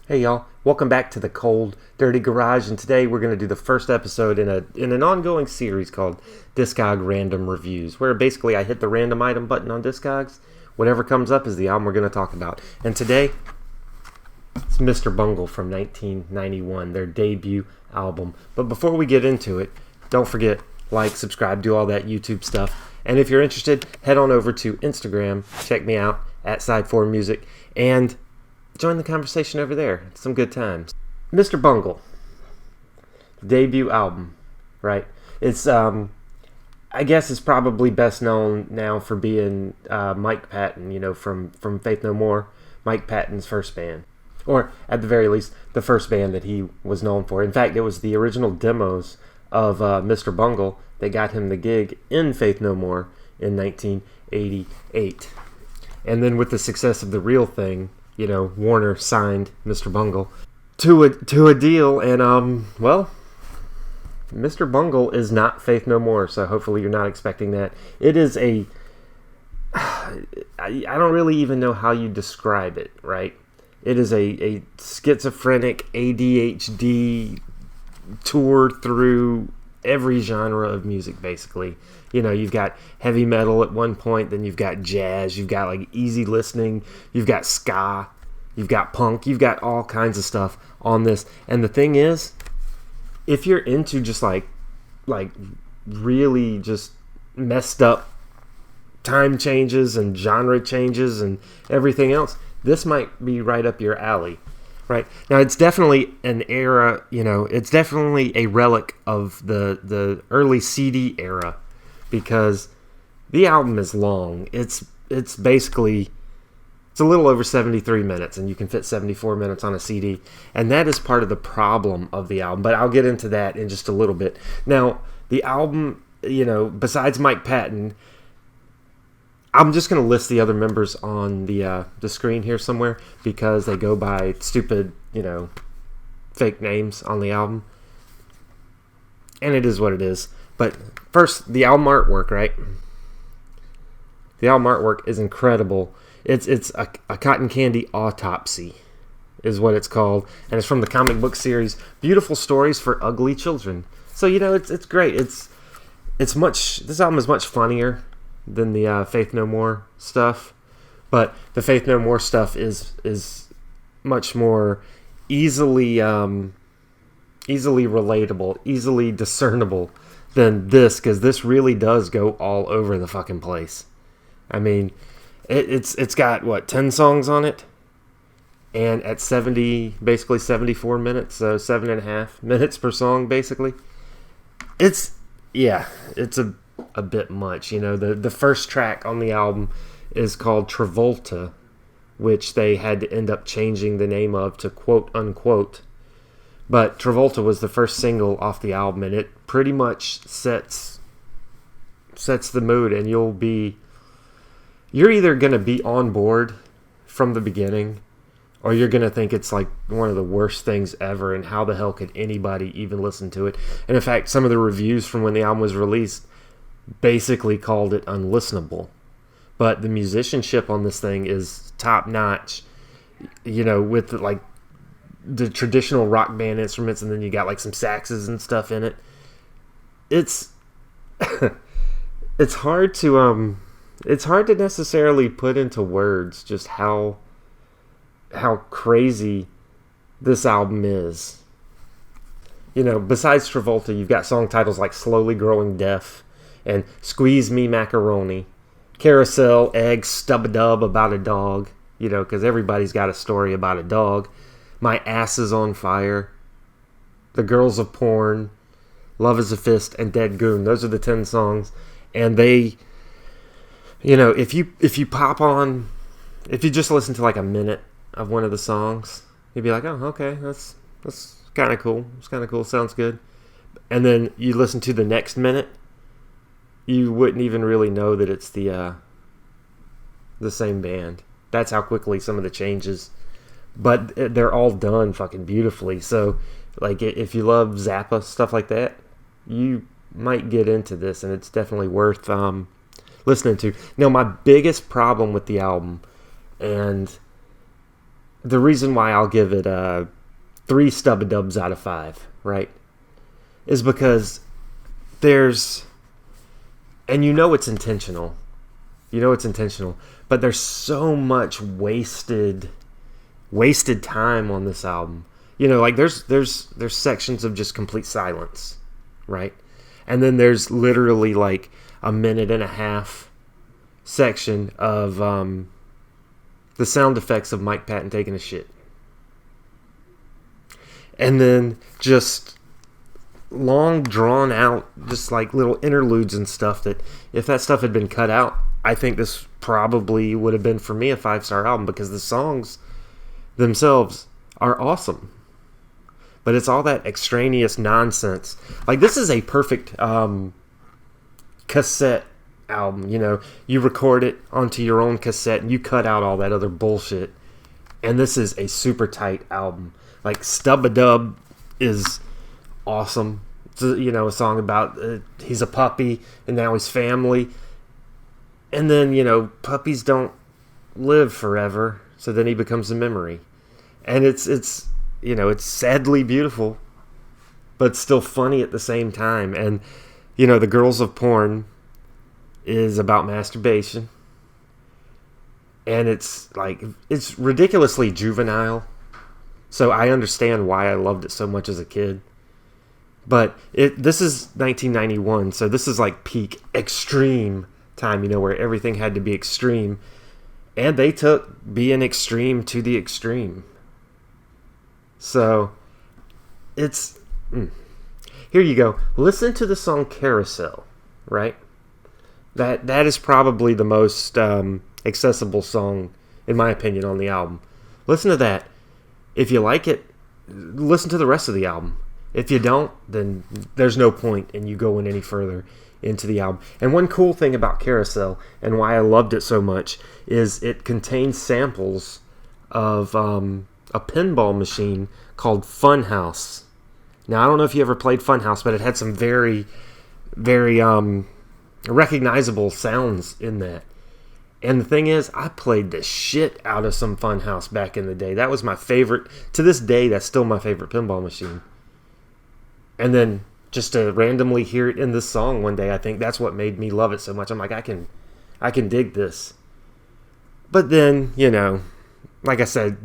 Hey y'all, welcome back to the Cold Dirty Garage, and today we're going to do the first episode in an ongoing series called Discogs Random Reviews, where basically I hit the random item button on Discogs. Whatever comes up is the album we're going to talk about. And today, it's Mr. Bungle from 1991, their debut album. But before we get into it, don't forget, like, subscribe, do all that YouTube stuff. And if you're interested, head on over to Instagram, check me out at Side4Music, and join the conversation over there. It's some good times. Mr. Bungle, debut album, right? It's I guess it's probably best known now for being Mike Patton, from Faith No More, Mike Patton's first band, or at the very least, the first band that he was known for. In fact, it was the original demos of Mr. Bungle that got him the gig in Faith No More in 1988. And then with the success of The Real Thing, Warner signed Mr. Bungle to a deal, and Mr. Bungle is not Faith No More, so hopefully you're not expecting that. It is I don't really even know how you describe it, right? It is a schizophrenic ADHD tour through every genre of music, basically. You've got heavy metal at one point, then you've got jazz, you've got like easy listening, you've got ska, you've got punk, you've got all kinds of stuff on this. And the thing is, if you're into just like really just messed up time changes and genre changes and everything else, this might be right up your alley. Right. Now, it's definitely an era, it's definitely a relic of the early CD era, because the album is long. It's basically, it's a little over 73 minutes, and you can fit 74 minutes on a CD, and that is part of the problem of the album, but I'll get into that in just a little bit. Now, the album, besides Mike Patton, I'm just going to list the other members on the screen here somewhere, because they go by stupid, fake names on the album. And it is what it is. But first, the album artwork, right? The album artwork is incredible. It's a cotton candy autopsy is what it's called. And it's from the comic book series Beautiful Stories for Ugly Children. So, it's great. This album is much funnier than the Faith No More stuff, but the Faith No More stuff is much more easily relatable, easily discernible than this, because this really does go all over the fucking place. I mean, it's got 10 songs on it, and at 74 minutes, so 7.5 minutes per song, basically. It's a bit much. The first track on the album is called Travolta, which they had to end up changing the name of to Quote Unquote. But Travolta was the first single off the album, and it pretty much sets the mood, and you're either going to be on board from the beginning, or you're going to think it's like one of the worst things ever, and how the hell could anybody even listen to it? And in fact, some of the reviews from when the album was released basically called it unlistenable. But the musicianship on this thing is top notch, with like the traditional rock band instruments, and then you got like some saxes and stuff in it. It's it's hard to necessarily put into words just how crazy this album is. Besides Travolta, you've got song titles like Slowly Growing Deaf and Squeeze Me Macaroni, Carousel, Egg, Stub-a-Dub, About a Dog, because everybody's got a story about a dog. My Ass is on Fire, The Girls of Porn, Love is a Fist, and Dead Goon. Those are the 10 songs. And they, if you pop on, if you just listen to like a minute of one of the songs, you'd be like, oh, okay, that's kind of cool. It's kind of cool. Sounds good. And then you listen to the next minute, you wouldn't even really know that it's the same band. That's how quickly some of the changes, but they're all done fucking beautifully. So, like, if you love Zappa, stuff like that, you might get into this, and it's definitely worth listening to. Now, my biggest problem with the album, and the reason why I'll give it 3 stub-a-dubs out of 5, right, is because there's, and it's intentional. It's intentional, but there's so much wasted time on this album. Like there's sections of just complete silence, right? And then there's literally like a minute and a half section of the sound effects of Mike Patton taking a shit. And then just long drawn out, just like little interludes and stuff that if that stuff had been cut out, I think this probably would have been for me a 5-star album, because the songs themselves are awesome. But it's all that extraneous nonsense. Like, this is a perfect cassette album. You record it onto your own cassette and you cut out all that other bullshit. And this is a super tight album. Like, Stub-a-Dub is awesome. It's a song about he's a puppy and now his family. And then, puppies don't live forever. So then he becomes a memory. And it's sadly beautiful, but still funny at the same time. And, The Girls of Porn is about masturbation. And it's ridiculously juvenile. So I understand why I loved it so much as a kid. But this is 1991, so this is like peak extreme time, where everything had to be extreme. And they took being extreme to the extreme. So, it's... Here you go. Listen to the song Carousel, right? That is probably the most accessible song, in my opinion, on the album. Listen to that. If you like it, listen to the rest of the album. If you don't, then there's no point in you going any further into the album. And one cool thing about Carousel, and why I loved it so much, is it contains samples of a pinball machine called Funhouse. Now, I don't know if you ever played Funhouse, but it had some very, very recognizable sounds in that. And the thing is, I played the shit out of some Funhouse back in the day. That was my favorite. To this day, that's still my favorite pinball machine. And then just to randomly hear it in this song one day, I think that's what made me love it so much. I'm like, I can dig this. But then, like I said,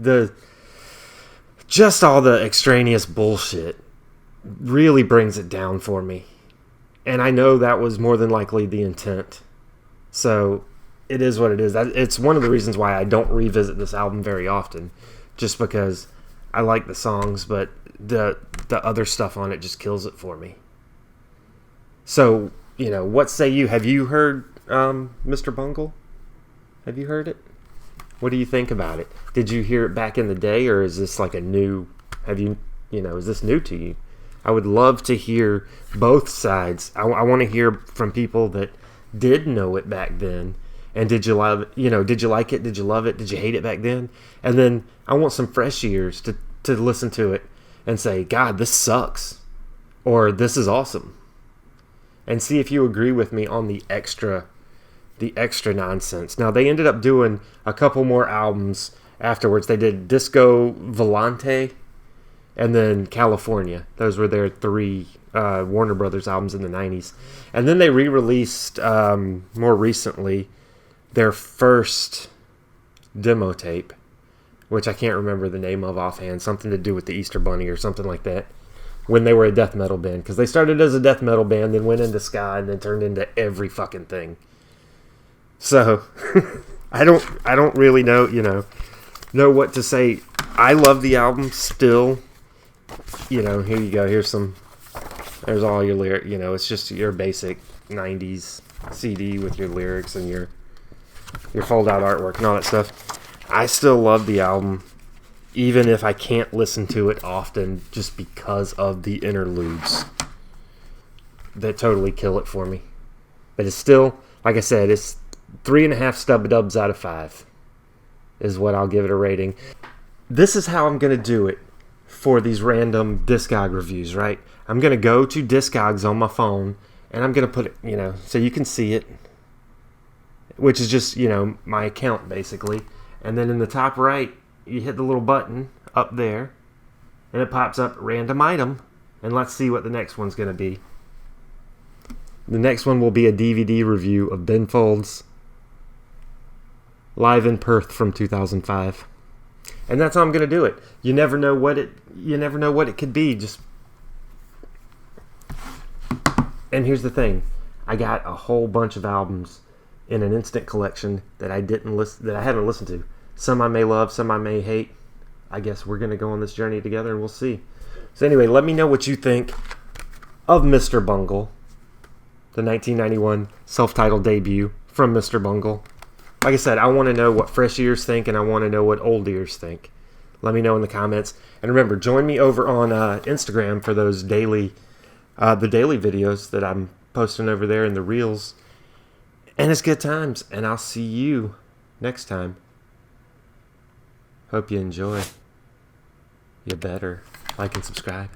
just all the extraneous bullshit really brings it down for me. And I know that was more than likely the intent. So it is what it is. It's one of the reasons why I don't revisit this album very often. Just because I like the songs, but the other stuff on it just kills it for me. So, what say you? Have you heard Mr. Bungle? Have you heard it? What do you think about it? Did you hear it back in the day, or is this like a new... is this new to you? I would love to hear both sides. I want to hear from people that did know it back then. And did you love it? Did you like it? Did you love it? Did you hate it back then? And then I want some fresh ears to listen to it and say, God, this sucks. Or this is awesome. And see if you agree with me on the extra nonsense. Now, they ended up doing a couple more albums afterwards. They did Disco Volante and then California. Those were their 3 Warner Brothers albums in the 90s. And then they re-released, more recently, their first demo tape, which I can't remember the name of offhand. Something to do with the Easter Bunny or something like that. When they were a death metal band. Because they started as a death metal band, then went into ska, and then turned into every fucking thing. So, I don't really know what to say. I love the album still. Here you go. There's all your lyrics. It's just your basic 90s CD with your lyrics and your fold-out artwork and all that stuff. I still love the album, even if I can't listen to it often, just because of the interludes that totally kill it for me. But it's still, like I said, it's 3.5 stub-a-dubs out of 5 is what I'll give it a rating. This is how I'm going to do it for these random Discog reviews, right? I'm going to go to Discogs on my phone, and I'm going to put it, so you can see it, which is just, my account, basically. And then in the top right, you hit the little button up there, and it pops up random item, and let's see what the next one's going to be. The next one will be a DVD review of Ben Folds Live in Perth from 2005. And that's how I'm going to do it. You never know what it could be. And here's the thing. I got a whole bunch of albums in an instant collection that I haven't listened to. Some I may love, some I may hate. I guess we're going to go on this journey together and we'll see. So anyway, let me know what you think of Mr. Bungle, the 1991 self-titled debut from Mr. Bungle. Like I said, I want to know what fresh ears think, and I want to know what old ears think. Let me know in the comments. And remember, join me over on Instagram for those the daily videos that I'm posting over there in the reels. And it's good times, and I'll see you next time. Hope you enjoy. You better like and subscribe.